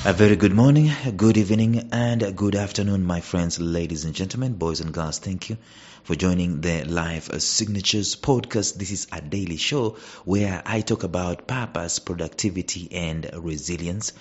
A very good morning, good evening, and good afternoon, my friends, ladies and gentlemen, boys and girls. Thank you for joining the Life Signatures podcast. This is a daily show where I talk about purpose, productivity, and resilience.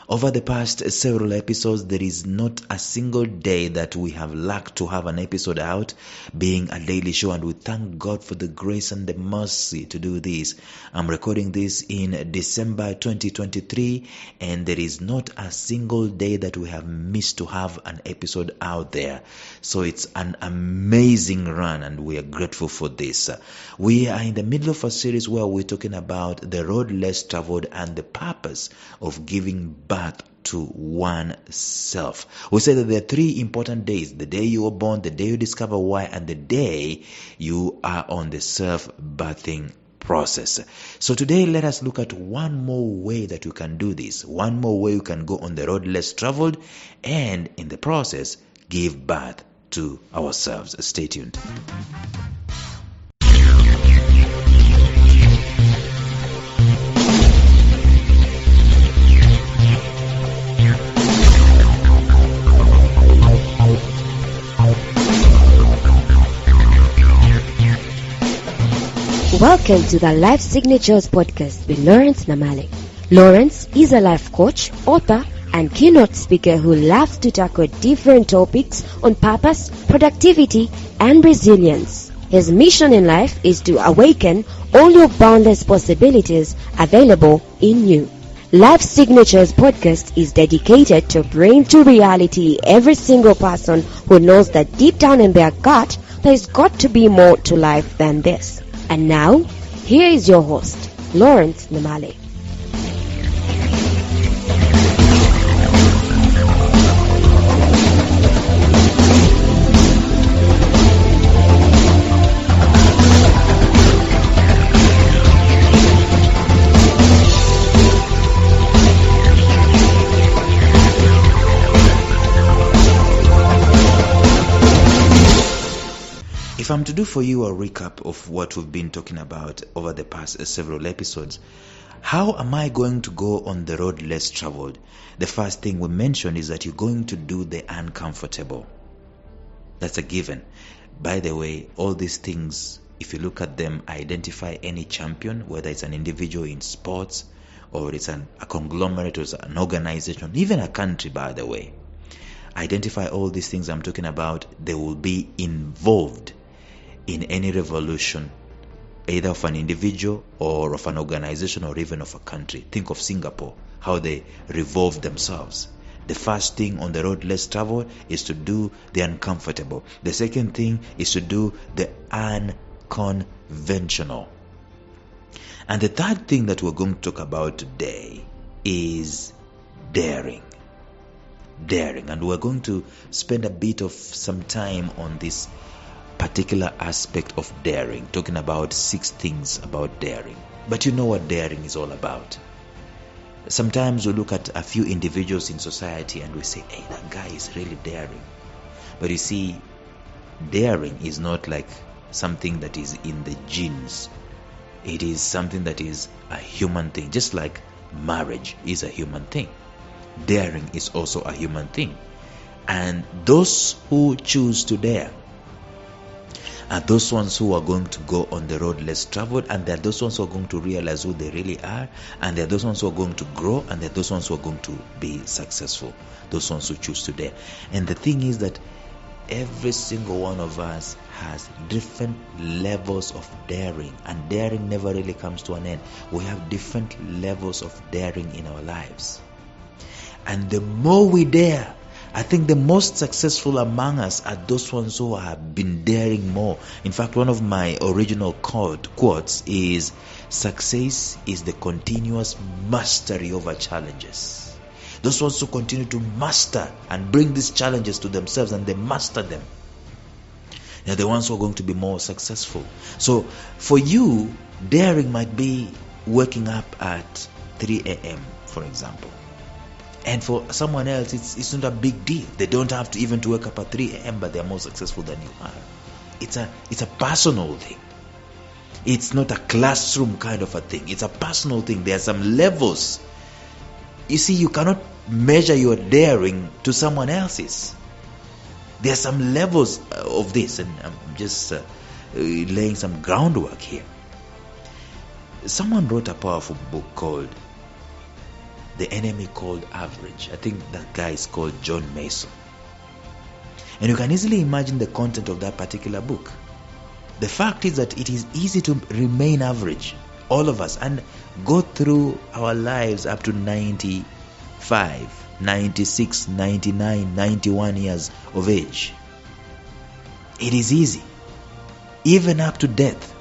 Over the past several episodes, there is not a single day that we have lacked to have an episode out, being a daily show, and we thank God for the grace and the mercy to do this. I'm recording this in December 2023, and there is not a single day that we have missed to have an episode out there. So it's an amazing run, and we are grateful for this. We are in the middle of a series where we're talking about the road less traveled and the purpose of giving birth to oneself. We say that there are three important days: the day you were born, the day you discover why, and the day you are on the self-birthing process. So today, let us look at one more way that you can do this, one more way you can go on the road less traveled, and in the process, give birth to ourselves. Stay tuned. Welcome to the Life Signatures podcast with Lawrence Namale. Lawrence is a life coach, author, and keynote speaker who loves to tackle different topics on purpose, productivity, and resilience. His mission in life is to awaken all your boundless possibilities available in you. Life Signatures podcast is dedicated to bring to reality every single person who knows that deep down in their gut there's got to be more to life than this. And now, here is your host, Lawrence Namale. If I'm to do for you a recap of what we've been talking about over the past several episodes, how am I going to go on the road less traveled? The first thing we mentioned is that you're going to do the uncomfortable. That's a given. By the way, all these things, if you look at them, identify any champion, whether it's an individual in sports or it's a conglomerate or it's an organization, even a country, by the way. Identify all these things I'm talking about. They will be involved in any revolution, either of an individual or of an organization or even of a country. Think of Singapore, how they revolved themselves. The first thing on the road less traveled is to do the uncomfortable. The second thing is to do the unconventional. And the third thing that we're going to talk about today is daring. And we're going to spend a bit of some time on this particular aspect of daring, talking about 6 things about daring. But you know what daring is all about. Sometimes we look at a few individuals in society and we say, hey, that guy is really daring. But you see, daring is not like something that is in the genes. It is something that is a human thing, just like marriage is a human thing. Daring is also a human thing. And those who choose to dare are those ones who are going to go on the road less traveled, and they're those ones who are going to realize who they really are, and they're those ones who are going to grow, and they're those ones who are going to be successful, those ones who choose to dare. And the thing is that every single one of us has different levels of daring, and daring never really comes to an end. We have different levels of daring in our lives. And the more we dare, I think the most successful among us are those ones who have been daring more. In fact, one of my original quotes is, success is the continuous mastery over challenges. Those ones who continue to master and bring these challenges to themselves and they master them, they're the ones who are going to be more successful. So for you, daring might be waking up at 3 a.m., for example. And for someone else, it's not a big deal. They don't have to even to wake up at 3 a.m., but they're more successful than you are. It's a personal thing. It's not a classroom kind of a thing. It's a personal thing. There are some levels You see, you cannot measure your daring to someone else's. There are some levels of this, and I'm just laying some groundwork here. Someone wrote a powerful book called The Enemy Called Average. I think that guy is called John Mason. And you can easily imagine the content of that particular book. The fact is that it is easy to remain average, all of us, and go through our lives up to 95, 96, 99, 91 years of age. It is easy, even up to death,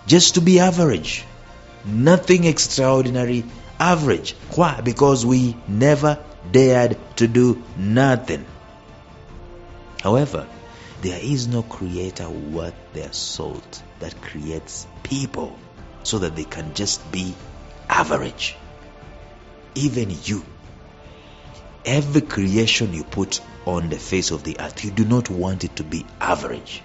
just to be average. Nothing extraordinary, average. Why? Because we never dared to do nothing. However, there is no creator worth their salt that creates people so that they can just be average. Even you, every creation you put on the face of the earth, you do not want it to be average.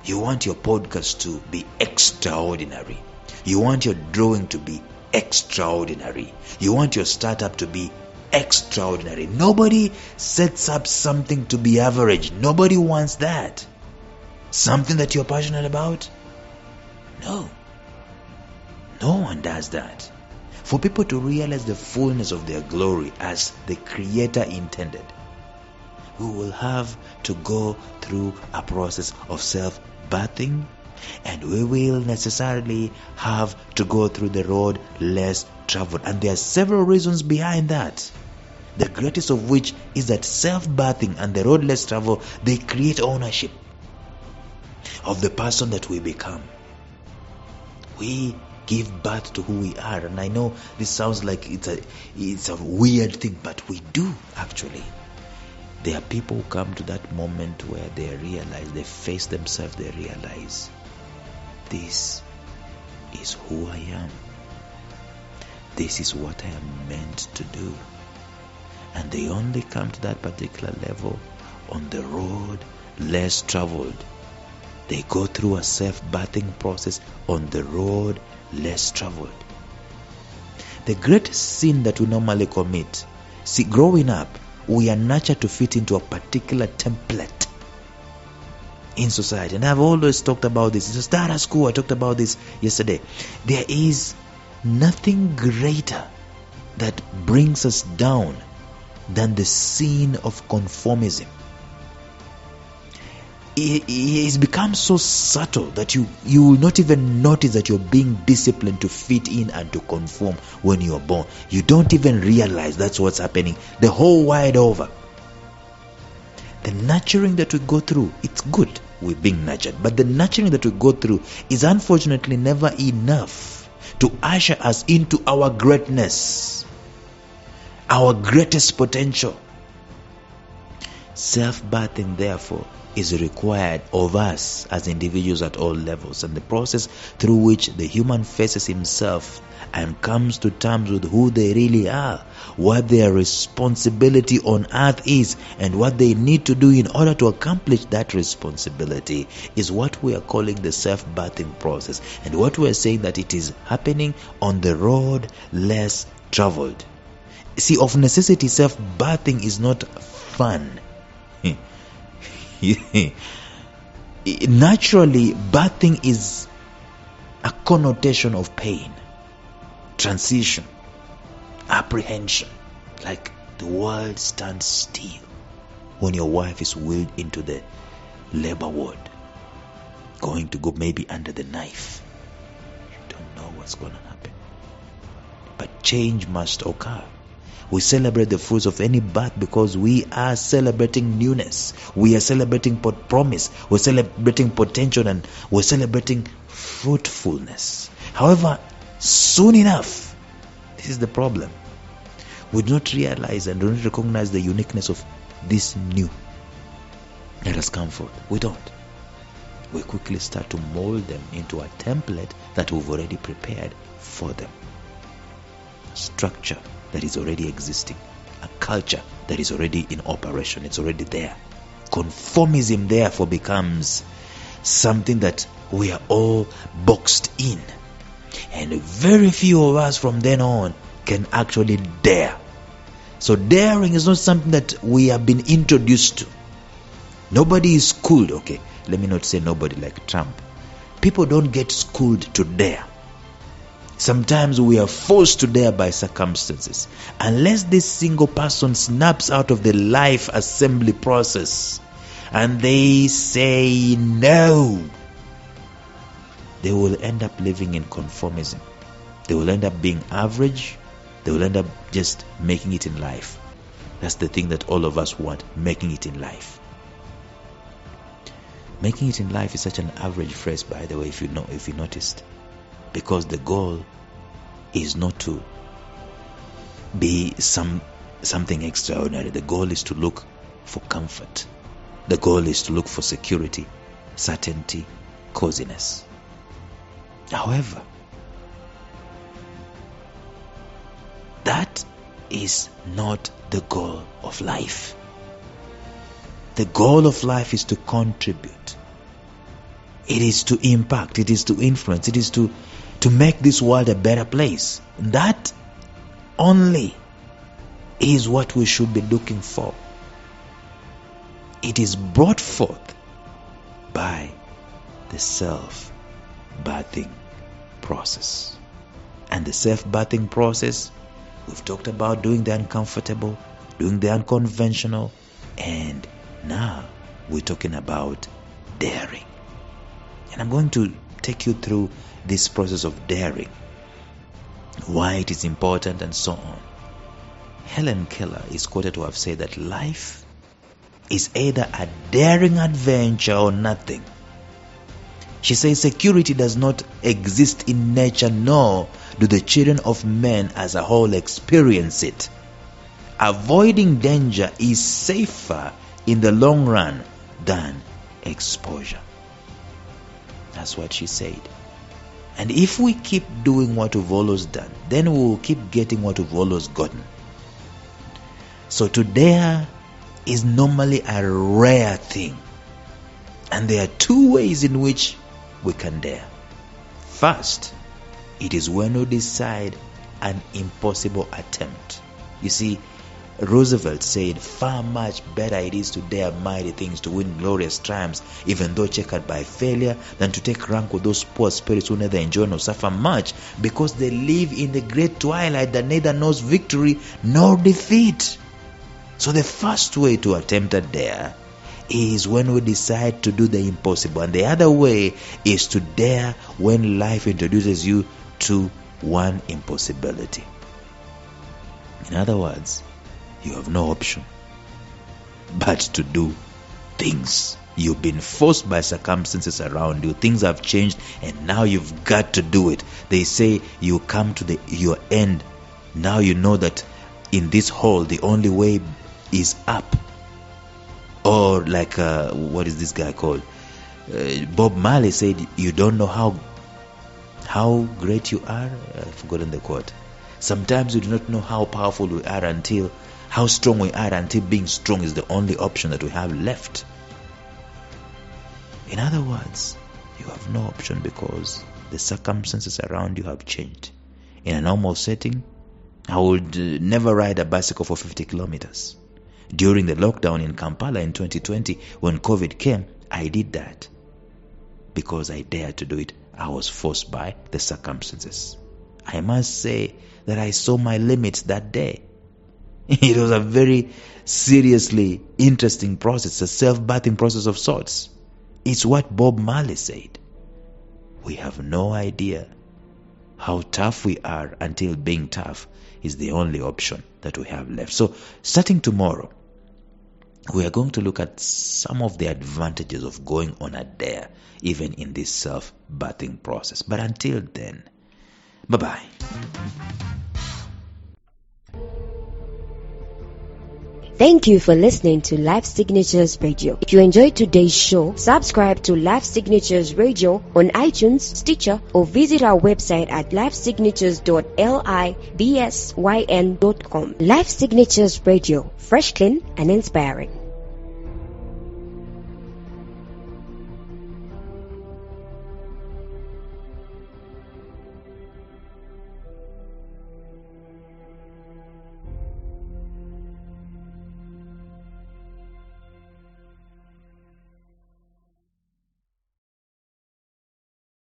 You want your podcast to be extraordinary. You want your drawing to be extraordinary. You want your startup to be extraordinary. Nobody sets up something to be average. Nobody wants that. Something that you're passionate about? No. No one does that. For people to realize the fullness of their glory as the Creator intended, we will have to go through a process of self-birthing, and we will necessarily have to go through the road less traveled. And there are several reasons behind that. The greatest of which is that self-birthing and the road less traveled, they create ownership of the person that we become. We give birth to who we are. And I know this sounds like it's a weird thing, but we do actually. There are people who come to that moment where they realize, they face themselves, they realize, this is who I am. This is what I am meant to do. And they only come to that particular level on the road less traveled. They go through a self-birthing process on the road less traveled. The greatest sin that we normally commit, see, growing up, we are nurtured to fit into a particular template in society. And I've always talked about this. It's start at school. I talked about this yesterday. There is nothing greater that brings us down than the sin of conformism. It's become so subtle that you will not even notice that you're being disciplined to fit in and to conform when you're born. You don't even realize that's what's happening the whole wide over. The nurturing that we go through, it's good, we're being nurtured, but the nurturing that we go through is unfortunately never enough to usher us into our greatness, our greatest potential. Self-birthing, therefore, is required of us as individuals at all levels, and the process through which the human faces himself and comes to terms with who they really are, what their responsibility on earth is, and what they need to do in order to accomplish that responsibility is what we are calling the self-birthing process, and what we are saying that it is happening on the road less traveled. See, of necessity, self-birthing is not fun. Naturally, birthing is a connotation of pain, transition, apprehension, like the world stands still when your wife is wheeled into the labor ward, going to go maybe under the knife. You don't know what's going to happen, but change must occur. We celebrate the fruits of any birth because we are celebrating newness. We are celebrating promise. We're celebrating potential, and we're celebrating fruitfulness. However, soon enough, this is the problem. We do not realize and do not recognize the uniqueness of this new that has come forth. We don't. We quickly start to mold them into a template that we've already prepared for them. Structure that is already existing, a culture that is already in operation, it's already there. Conformism therefore becomes something that we are all boxed in, and very few of us from then on can actually dare. So daring is not something that we have been introduced to. Nobody is schooled. Okay, let me not say nobody like Trump. People don't get schooled to dare. Sometimes we are forced to dare by circumstances. Unless this single person snaps out of the life assembly process and they say no, they will end up living in conformism. They will end up being average. They will end up just making it in life. That's the thing that all of us want, making it in life. Making it in life is such an average phrase, by the way, if you noticed. Because the goal is not to be something extraordinary. The goal is to look for comfort. The goal is to look for security, certainty, coziness. However, that is not the goal of life. The goal of life is to contribute. It is to impact. It is to influence. It is to make this world a better place. That only is what we should be looking for. It is brought forth by the self-birthing process. And the self-birthing process, we've talked about doing the uncomfortable, doing the unconventional, and now we're talking about daring. And I'm going to take you through this process of daring, why it is important, and so on. Helen Keller is quoted to have said that life is either a daring adventure or nothing. She says security does not exist in nature, nor do the children of men as a whole experience it. Avoiding danger is safer in the long run than exposure. That's what she said. And if we keep doing what we've always done, then we will keep getting what we've always gotten. So to dare is normally a rare thing. And there are two ways in which we can dare. First, it is when we decide an impossible attempt. You see, Roosevelt said, far much better it is to dare mighty things, to win glorious triumphs, even though checkered by failure, than to take rank with those poor spirits who neither enjoy nor suffer much, because they live in the great twilight that neither knows victory nor defeat. So the first way to attempt a dare is when we decide to do the impossible, and the other way is to dare when life introduces you to one impossibility. In other words, you have no option but to do things. You've been forced by circumstances around you. Things have changed and now you've got to do it. They say you come to your end. Now you know that in this hole the only way is up. Or like, what is this guy called? Bob Marley said, you don't know how great you are. I've forgotten the quote. Sometimes we do not know how powerful we are until how strong we are, until being strong is the only option that we have left. In other words, you have no option because the circumstances around you have changed. In a normal setting, I would never ride a bicycle for 50 kilometers. During the lockdown in Kampala in 2020, when COVID came, I did that because I dared to do it. I was forced by the circumstances. I must say that I saw my limits that day. It was a very seriously interesting process, a self-birthing process of sorts. It's what Bob Marley said. We have no idea how tough we are until being tough is the only option that we have left. So starting tomorrow, we are going to look at some of the advantages of going on a dare, even in this self-birthing process. But until then, bye-bye. Thank you for listening to Life Signatures Radio. If you enjoyed today's show, subscribe to Life Signatures Radio on iTunes, Stitcher, or visit our website at lifesignatures.libsyn.com. Life Signatures Radio, fresh, clean, and inspiring.